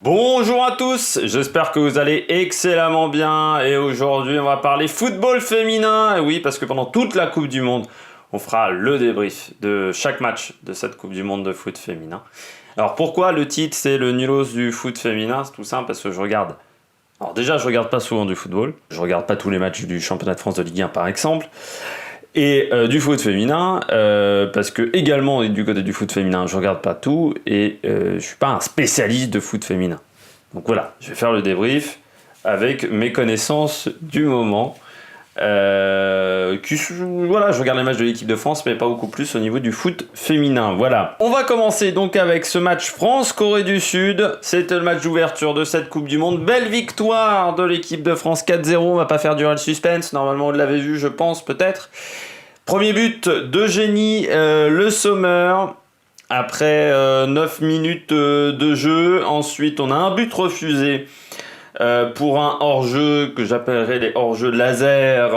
Bonjour à tous, j'espère que vous allez excellemment bien et aujourd'hui on va parler football féminin. Et oui, parce que pendant toute la Coupe du Monde, on fera le débrief de chaque match de cette Coupe du Monde de foot féminin. Alors pourquoi le titre c'est le nulos du foot féminin? C'est tout simple parce que je regarde. Alors déjà je regarde pas souvent du football, je regarde pas tous les matchs du championnat de France de Ligue 1 par exemple. Et du foot féminin, parce que également du côté du foot féminin, je regarde pas tout et je suis pas un spécialiste de foot féminin. Donc voilà, je vais faire le débrief avec mes connaissances du moment. Voilà, je regarde les matchs de l'équipe de France, mais pas beaucoup plus au niveau du foot féminin. Voilà. On va commencer donc avec ce match France-Corée du Sud. C'était le match d'ouverture de cette Coupe du Monde. Belle victoire de l'équipe de France 4-0. On va pas faire durer le suspense. Normalement, on l'avait vu, je pense, peut-être. Premier but d'Eugénie Le Sommer. Après 9 minutes de jeu. Ensuite, on a un but refusé. Pour un hors-jeu que j'appellerais les hors-jeux laser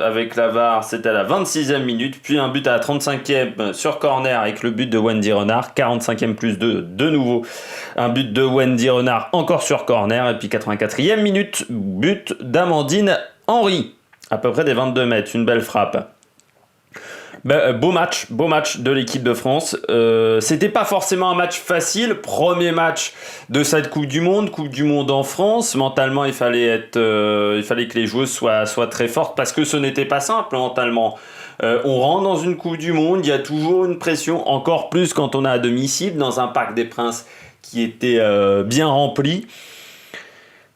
avec la VAR, c'était à la 26e minute, puis un but à la 35e sur corner avec le but de Wendy Renard, 45e plus 2 de nouveau, un but de Wendy Renard encore sur corner, et puis 84e minute, but d'Amandine Henry, à peu près des 22 mètres, une belle frappe. Beau match de l'équipe de France. C'était pas forcément un match facile. Premier match de cette Coupe du Monde en France. Mentalement, il fallait que les joueuses soient très fortes parce que ce n'était pas simple mentalement. On rentre dans une Coupe du Monde, il y a toujours une pression, encore plus quand on est à domicile dans un Parc des Princes qui était bien rempli.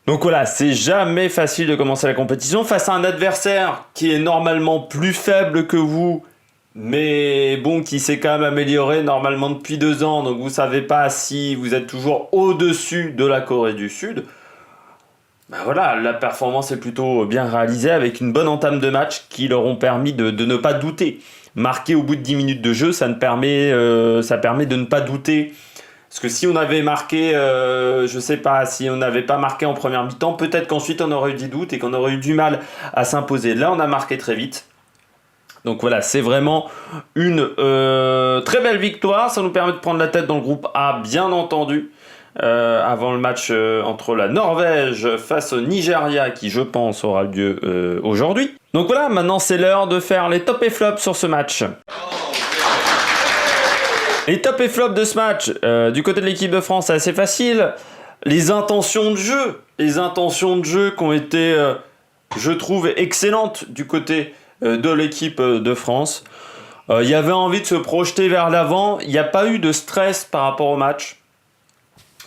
Donc voilà, c'est jamais facile de commencer la compétition face à un adversaire qui est normalement plus faible que vous. Mais bon, qui s'est quand même amélioré normalement depuis 2 ans, donc vous savez pas si vous êtes toujours au-dessus de la Corée du Sud. Ben voilà, la performance est plutôt bien réalisée avec une bonne entame de match qui leur ont permis de ne pas douter. Marquer au bout de 10 minutes de jeu, ça permet de ne pas douter. Parce que si on avait marqué, je sais pas, si on n'avait pas marqué en première mi-temps, peut-être qu'ensuite on aurait eu des doutes et qu'on aurait eu du mal à s'imposer. Là, on a marqué très vite. Donc voilà, c'est vraiment une très belle victoire. Ça nous permet de prendre la tête dans le groupe A, bien entendu, avant le match entre la Norvège face au Nigeria, qui je pense aura lieu aujourd'hui. Donc voilà, maintenant c'est l'heure de faire les tops et flops sur ce match. Les tops et flops de ce match, du côté de l'équipe de France, c'est assez facile. Les intentions de jeu qui ont été, je trouve, excellentes du côté de l'équipe de France. Il y avait envie de se projeter vers l'avant. Il n'y a pas eu de stress par rapport au match.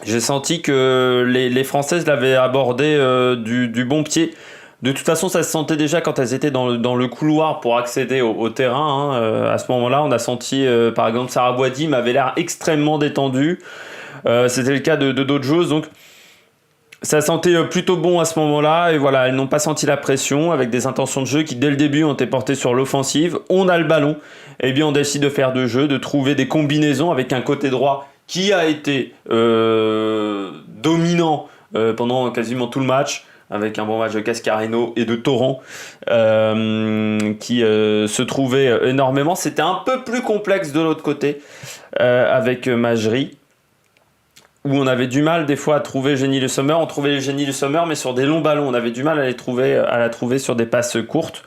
J'ai senti que les Françaises l'avaient abordé du bon pied. De toute façon, ça se sentait déjà quand elles étaient dans le couloir pour accéder au terrain. À ce moment-là, on a senti, par exemple, Sarah Boidi m'avait l'air extrêmement détendue. C'était le cas de d'autres joueuses. Donc, ça sentait plutôt bon à ce moment-là, et voilà, elles n'ont pas senti la pression, avec des intentions de jeu qui dès le début ont été portées sur l'offensive. On a le ballon, et bien on décide de faire de jeu, de trouver des combinaisons avec un côté droit qui a été dominant pendant quasiment tout le match, avec un bon match de Cascarino et de Torrent qui se trouvaient énormément. C'était un peu plus complexe de l'autre côté, avec Majri, où on avait du mal des fois à trouver Eugénie Le Sommer. On trouvait Eugénie Le Sommer, mais sur des longs ballons. On avait du mal à la trouver sur des passes courtes.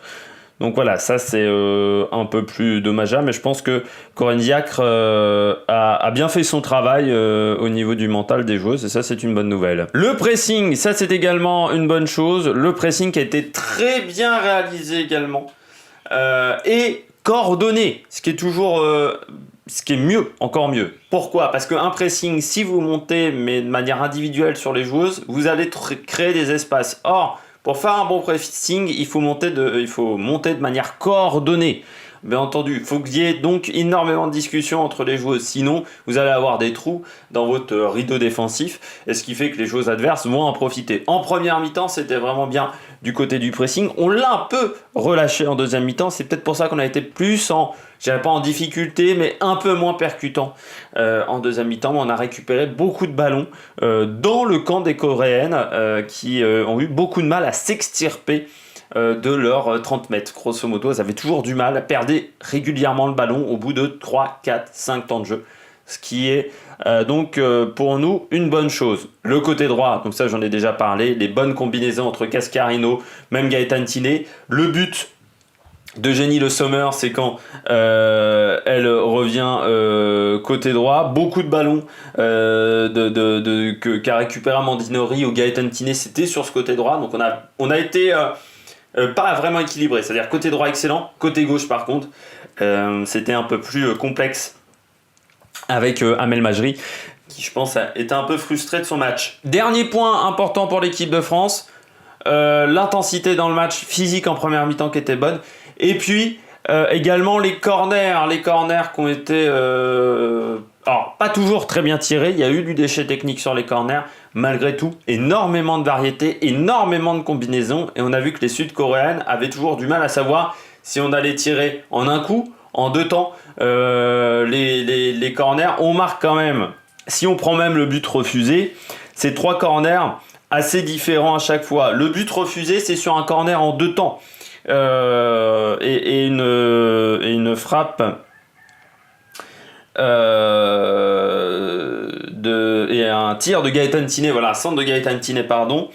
Donc voilà, ça c'est un peu plus dommageable, mais je pense que Corinne Diacre a bien fait son travail au niveau du mental des joueuses, et ça c'est une bonne nouvelle. Le pressing, ça c'est également une bonne chose. Le pressing qui a été très bien réalisé également, et coordonné, ce qui est toujours... ce qui est mieux, encore mieux. Pourquoi ? Parce qu'un pressing, si vous montez, mais de manière individuelle sur les joueuses, vous allez créer des espaces. Or, pour faire un bon pressing, il faut monter de manière coordonnée. Bien entendu, il faut qu'il y ait donc énormément de discussions entre les joueuses. Sinon, vous allez avoir des trous dans votre rideau défensif, et ce qui fait que les joueuses adverses vont en profiter. En première mi-temps, c'était vraiment bien du côté du pressing. On l'a un peu relâché en deuxième mi-temps. C'est peut-être pour ça qu'on a été plus je dirais pas en difficulté, mais un peu moins percutant en deuxième mi-temps. On a récupéré beaucoup de ballons dans le camp des Coréennes qui ont eu beaucoup de mal à s'extirper de leurs 30 mètres. Grosso modo, elles avaient toujours du mal, à perdre régulièrement le ballon au bout de 3, 4, 5 temps de jeu. ce qui est donc pour nous une bonne chose. Le côté droit, donc ça j'en ai déjà parlé, les bonnes combinaisons entre Cascarino, même Gaëtan Tiné. Le but d'Eugénie Le Sommer, c'est quand elle revient côté droit. Beaucoup de ballons qu'a récupéré Amandine au Gaëtan Tiné, c'était sur ce côté droit. Donc on a été pas vraiment équilibré. C'est-à-dire côté droit excellent, côté gauche par contre, c'était un peu plus complexe avec Amel Majri, qui je pense a été un peu frustré de son match. Dernier point important pour l'équipe de France, l'intensité dans le match, physique en première mi-temps qui était bonne. Et puis également les corners qui ont été alors pas toujours très bien tirés, il y a eu du déchet technique sur les corners, malgré tout énormément de variétés, énormément de combinaisons, et on a vu que les Sud-Coréennes avaient toujours du mal à savoir si on allait tirer en un coup, en deux temps. Les corners, on marque quand même, si on prend même le but refusé, c'est 3 corners assez différents à chaque fois. Le but refusé, c'est sur un corner en 2 temps. Et une frappe et un tir de Gaëtan Tiné, voilà, un centre de Gaëtan Tiné, pardon,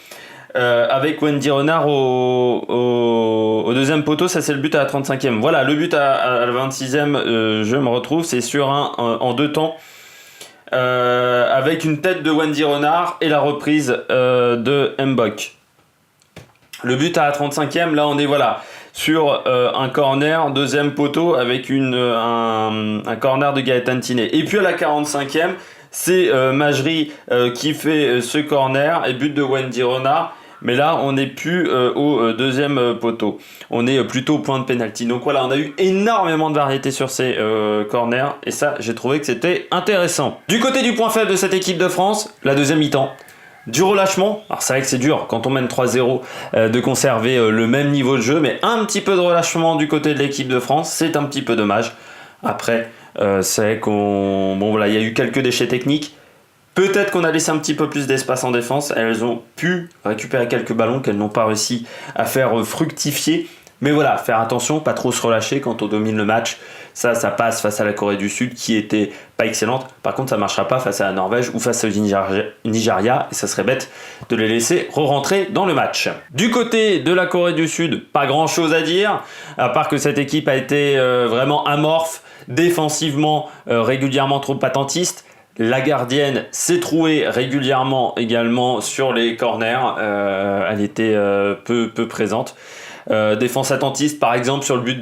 avec Wendy Renard au deuxième poteau. Ça c'est le but à la 35e. Voilà, le but à la 26e, je me retrouve, c'est sur en 2 temps, avec une tête de Wendy Renard et la reprise de Mbok. Le but à la 35e, là on est sur un corner, deuxième poteau, avec un corner de Gaëtan Tiné. Et puis à la 45e, c'est Majri qui fait ce corner et but de Wendy Renard. Mais là, on n'est plus au deuxième poteau. On est plutôt au point de pénalty. Donc voilà, on a eu énormément de variété sur ces corners. Et ça, j'ai trouvé que c'était intéressant. Du côté du point faible de cette équipe de France, la deuxième mi-temps. Du relâchement, alors c'est vrai que c'est dur quand on mène 3-0 de conserver le même niveau de jeu, mais un petit peu de relâchement du côté de l'équipe de France, c'est un petit peu dommage. Après, c'est vrai il y a eu quelques déchets techniques. Peut-être qu'on a laissé un petit peu plus d'espace en défense. Elles ont pu récupérer quelques ballons qu'elles n'ont pas réussi à faire fructifier. Mais voilà, faire attention, pas trop se relâcher quand on domine le match. Ça passe face à la Corée du Sud qui était pas excellente. Par contre, ça marchera pas face à la Norvège ou face au Nigeria. Et ça serait bête de les laisser re-rentrer dans le match. Du côté de la Corée du Sud, pas grand chose à dire. À part que cette équipe a été vraiment amorphe, défensivement régulièrement trop attentiste. La gardienne s'est trouée régulièrement également sur les corners. Elle était peu présente. Défense attentiste par exemple sur le but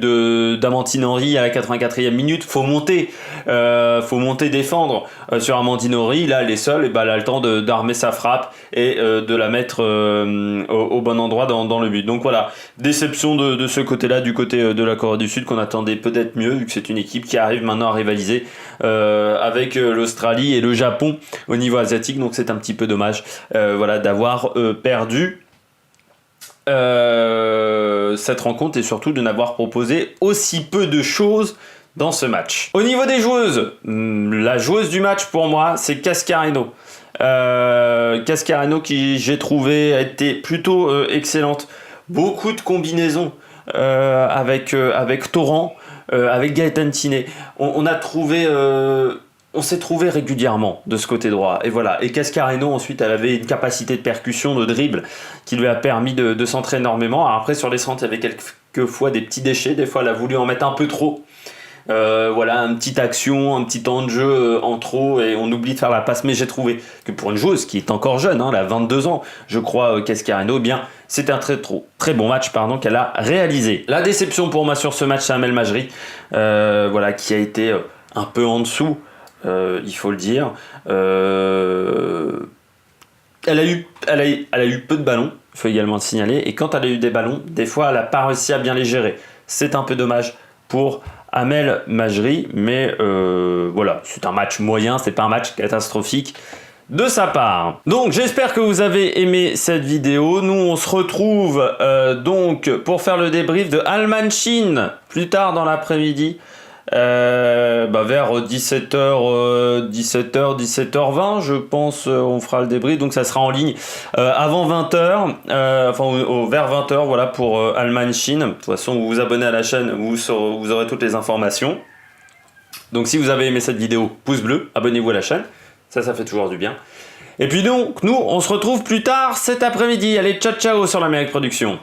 d'Amandine Henry à la 84e minute, faut monter défendre sur Amandine Henry. Là elle est seule, et elle a le temps d'armer sa frappe et de la mettre au bon endroit dans le but. Donc voilà, déception de ce côté là, du côté de la Corée du Sud, qu'on attendait peut-être mieux, vu que c'est une équipe qui arrive maintenant à rivaliser avec l'Australie et le Japon au niveau asiatique. Donc c'est un petit peu dommage d'avoir perdu cette rencontre, et surtout de n'avoir proposé aussi peu de choses dans ce match. Au niveau des joueuses, la joueuse du match pour moi, c'est Cascarino. Cascarino qui, j'ai trouvé, a été plutôt excellente. Beaucoup de combinaisons avec Torrent, avec Gaëtan Tiné. On s'est trouvé régulièrement de ce côté droit. Et voilà. Et Cascarino, ensuite, elle avait une capacité de percussion, de dribble, qui lui a permis de centrer énormément. Alors après, sur les centres, il y avait quelques fois des petits déchets. Des fois, elle a voulu en mettre un peu trop. Une petite action, un petit temps de jeu en trop, et on oublie de faire la passe. Mais j'ai trouvé que pour une joueuse qui est encore jeune, elle a 22 ans, je crois, Cascarino, c'était un très bon match qu'elle a réalisé. La déception pour moi sur ce match, c'est Amel Majri, qui a été un peu en dessous. Il faut le dire. Elle a eu peu de ballons, il faut également le signaler. Et quand elle a eu des ballons, des fois, elle n'a pas réussi à bien les gérer. C'est un peu dommage pour Amel Majri, mais c'est un match moyen, c'est pas un match catastrophique de sa part. Donc j'espère que vous avez aimé cette vidéo. Nous on se retrouve donc pour faire le débrief de Allemagne-Chine plus tard dans l'après-midi. Vers 17h20 je pense, on fera le débrief, donc ça sera en ligne avant 20h, vers 20h pour Allemagne-Chine. De toute façon, vous vous abonnez à la chaîne, vous aurez toutes les informations. Donc si vous avez aimé cette vidéo, pouce bleu, abonnez-vous à la chaîne, ça fait toujours du bien. Et puis donc, nous, on se retrouve plus tard cet après-midi. Allez, ciao ciao sur l'Amérique Production.